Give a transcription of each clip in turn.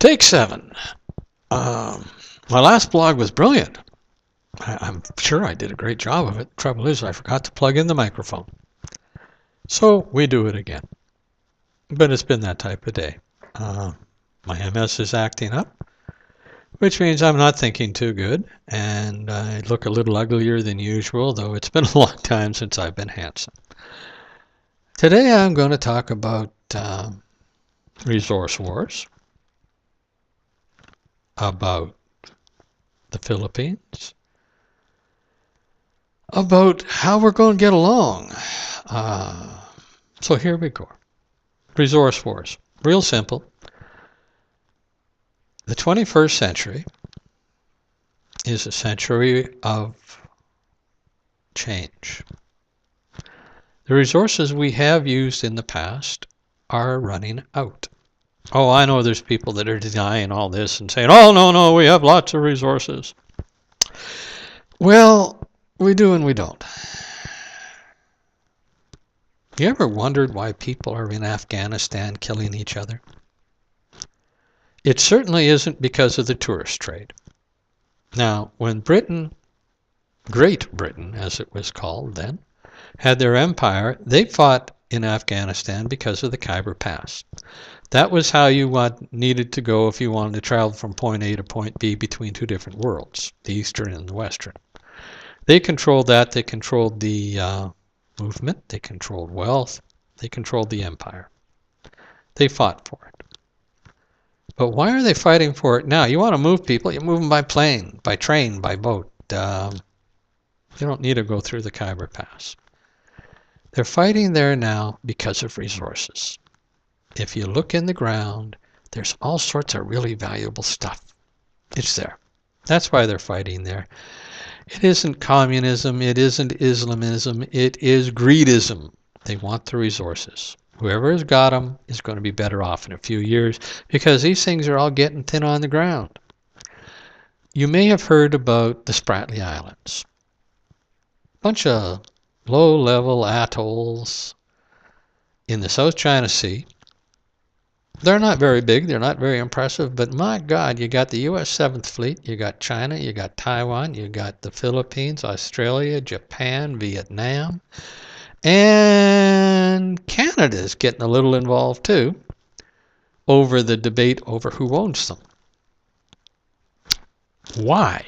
Take 7. My last blog was brilliant. I'm sure I did a great job of it. Trouble is, I forgot to plug in the microphone. So we do it again. But it's been that type of day. My MS is acting up, which means I'm not thinking too good, and I look a little uglier than usual, though it's been a long time since I've been handsome. Today I'm going to talk about resource wars, about the Philippines, about how we're going to get along. So here we go. Resource wars. Real simple. The 21st century is a century of change. The resources we have used in the past are running out. Oh, I know there's people that are denying all this and saying, oh, no, we have lots of resources. Well, we do and we don't. You ever wondered why people are in Afghanistan killing each other? It certainly isn't because of the tourist trade. Now, when Britain, Great Britain as it was called then, had their empire, they fought in Afghanistan because of the Khyber Pass. That was how you needed to go if you wanted to travel from point A to point B between two different worlds, the Eastern and the Western. They controlled that. They controlled the movement. They controlled wealth. They controlled the empire. They fought for it. But why are they fighting for it now? You want to move people, you move them by plane, by train, by boat. You don't need to go through the Khyber Pass. They're fighting there now because of resources. If you look in the ground, there's all sorts of really valuable stuff. It's there. That's why they're fighting there. It isn't communism. It isn't Islamism. It is greedism. They want the resources. Whoever has got them is going to be better off in a few years because these things are all getting thin on the ground. You may have heard about the Spratly Islands. Bunch of low-level atolls in the South China Sea. They're not very big, they're not very impressive, but my God, you got the U.S. 7th Fleet, you got China, you got Taiwan, you got the Philippines, Australia, Japan, Vietnam, and Canada's getting a little involved too over the debate over who owns them. Why?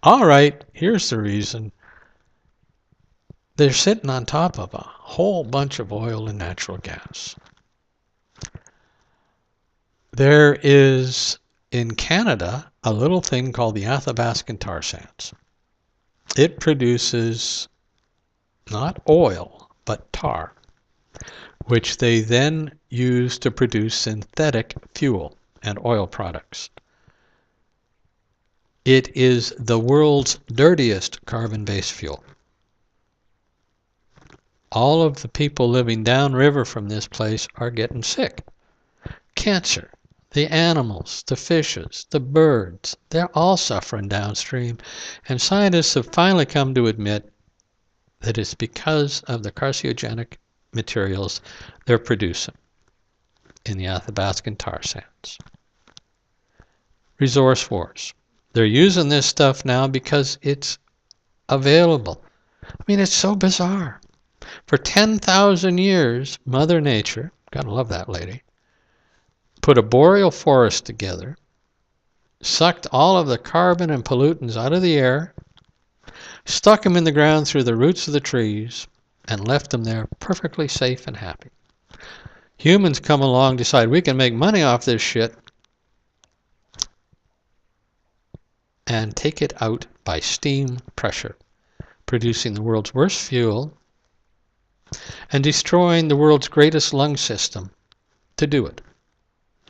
All right, here's the reason. They're sitting on top of a whole bunch of oil and natural gas. There is, in Canada, a little thing called the Athabascan tar sands. It produces not oil, but tar, which they then use to produce synthetic fuel and oil products. It is the world's dirtiest carbon-based fuel. All of the people living downriver from this place are getting sick. Cancer. The animals, the fishes, the birds, they're all suffering downstream. And scientists have finally come to admit that it's because of the carcinogenic materials they're producing in the Athabascan tar sands. Resource wars. They're using this stuff now because it's available. I mean, it's so bizarre. For 10,000 years, Mother Nature, gotta love that lady, put a boreal forest together, sucked all of the carbon and pollutants out of the air, stuck them in the ground through the roots of the trees, and left them there perfectly safe and happy. Humans come along, decide we can make money off this shit, and take it out by steam pressure, producing the world's worst fuel and destroying the world's greatest lung system to do it.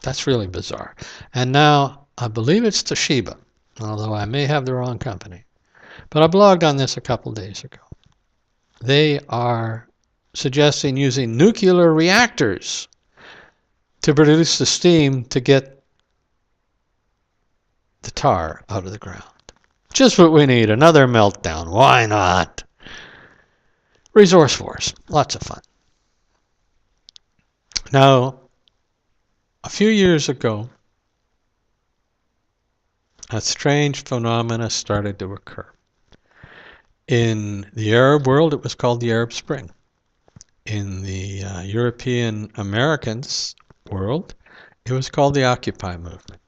That's really bizarre. And now, I believe it's Toshiba, although I may have the wrong company. But I blogged on this a couple days ago. They are suggesting using nuclear reactors to produce the steam to get the tar out of the ground. Just what we need, another meltdown. Why not? Resource wars, lots of fun. Now, a few years ago, a strange phenomena started to occur. In the Arab world, it was called the Arab Spring. In the European Americans world, it was called the Occupy movement.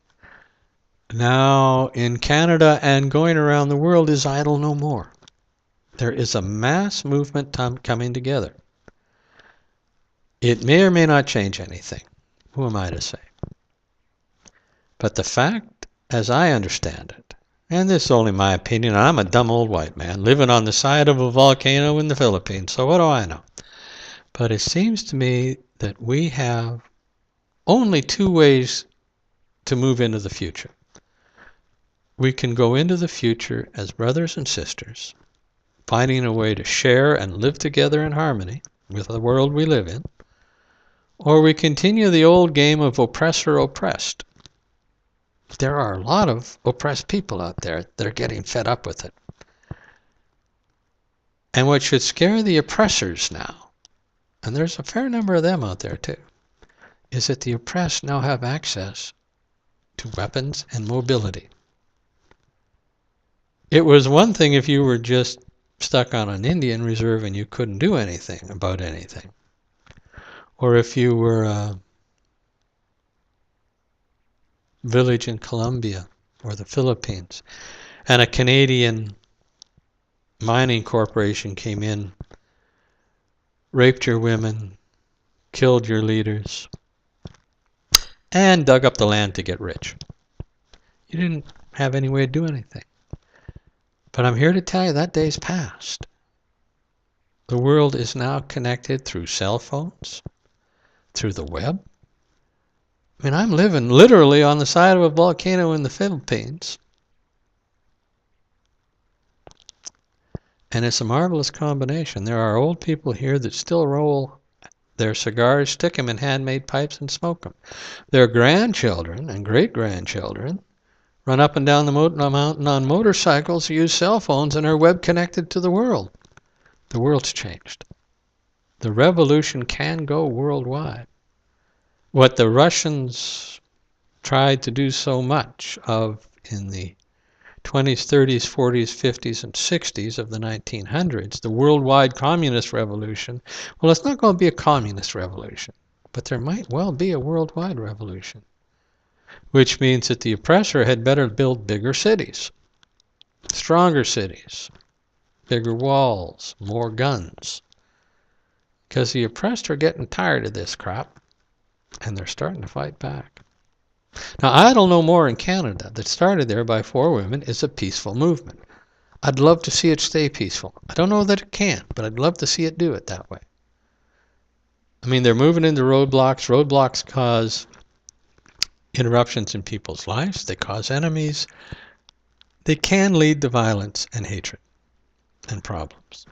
Now, in Canada and going around the world is Idle No More. There is a mass movement coming together. It may or may not change anything. Who am I to say? But the fact, as I understand it, and this is only my opinion, I'm a dumb old white man living on the side of a volcano in the Philippines, so what do I know? But it seems to me that we have only two ways to move into the future. We can go into the future as brothers and sisters, finding a way to share and live together in harmony with the world we live in, or we continue the old game of oppressor-oppressed. There are a lot of oppressed people out there that are getting fed up with it. And what should scare the oppressors now, and there's a fair number of them out there too, is that the oppressed now have access to weapons and mobility. It was one thing if you were just stuck on an Indian reserve and you couldn't do anything about anything. Or if you were a village in Colombia or the Philippines and a Canadian mining corporation came in, raped your women, killed your leaders, and dug up the land to get rich. You didn't have any way to do anything. But I'm here to tell you that day's past. The world is now connected through cell phones, through the web. I mean, I'm living literally on the side of a volcano in the Philippines. And it's a marvelous combination. There are old people here that still roll their cigars, stick them in handmade pipes, and smoke them. Their grandchildren and great-grandchildren run up and down the mountain on motorcycles, use cell phones, and are web connected to the world. The world's changed. The revolution can go worldwide. What the Russians tried to do so much of in the 20s, 30s, 40s, 50s, and 60s of the 1900s, the worldwide communist revolution, well, it's not going to be a communist revolution, but there might well be a worldwide revolution, which means that the oppressor had better build bigger cities, stronger cities, bigger walls, more guns, because the oppressed are getting tired of this crap, and they're starting to fight back. Now, Idle No More in Canada, that started there by 4 women, is a peaceful movement. I'd love to see it stay peaceful. I don't know that it can, but I'd love to see it do it that way. I mean, they're moving into roadblocks. Roadblocks cause interruptions in people's lives. They cause enemies. They can lead to violence and hatred and problems.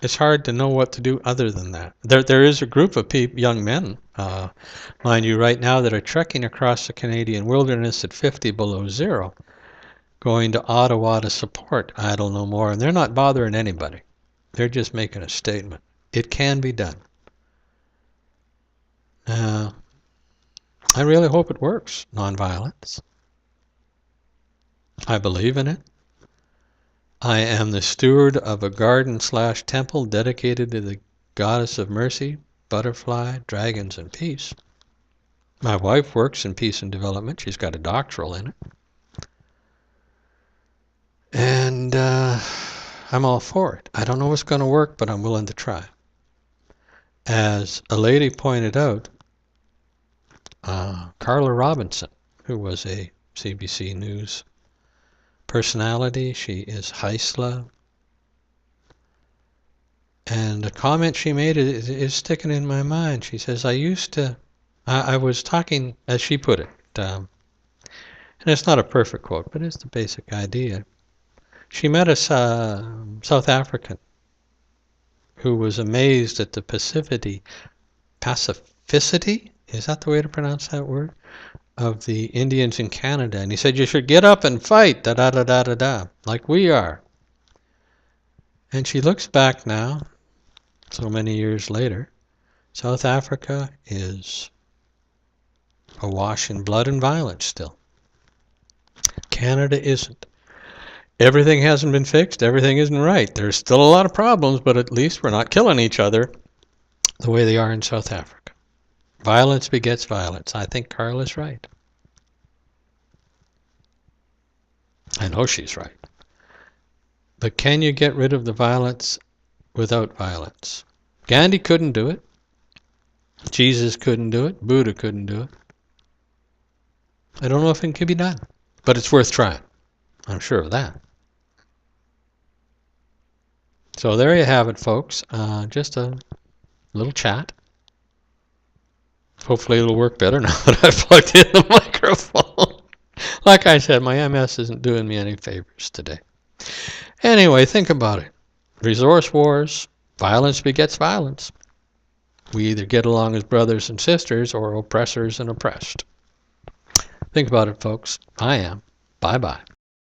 It's hard to know what to do other than that. There is a group of young men, mind you, right now that are trekking across the Canadian wilderness at 50 below zero, going to Ottawa to support Idle No More, and they're not bothering anybody. They're just making a statement. It can be done. I really hope it works, nonviolence. I believe in it. I am the steward of a garden/temple dedicated to the goddess of mercy, butterfly, dragons, and peace. My wife works in peace and development. She's got a doctoral in it. And I'm all for it. I don't know what's going to work, but I'm willing to try. As a lady pointed out, Carla Robinson, who was a CBC News personality, she is Heisla, and a comment she made is sticking in my mind. She says, I was talking, as she put it, and it's not a perfect quote, but it's the basic idea. She met a South African who was amazed at the pacificity, is that the way to pronounce that word, of the Indians in Canada. And he said, you should get up and fight, da-da-da-da-da-da, like we are. And she looks back now, so many years later. South Africa is awash in blood and violence still. Canada isn't. Everything hasn't been fixed. Everything isn't right. There's still a lot of problems, but at least we're not killing each other the way they are in South Africa. Violence begets violence. I think Carl is right. I know she's right. But can you get rid of the violence without violence? Gandhi couldn't do it. Jesus couldn't do it. Buddha couldn't do it. I don't know if it can be done, but it's worth trying. I'm sure of that. So there you have it, folks. Just a little chat. Hopefully it'll work better now that I've plugged in the microphone. Like I said, my MS isn't doing me any favors today. Anyway, think about it. Resource wars, violence begets violence. We either get along as brothers and sisters or oppressors and oppressed. Think about it, folks. I am. Bye-bye.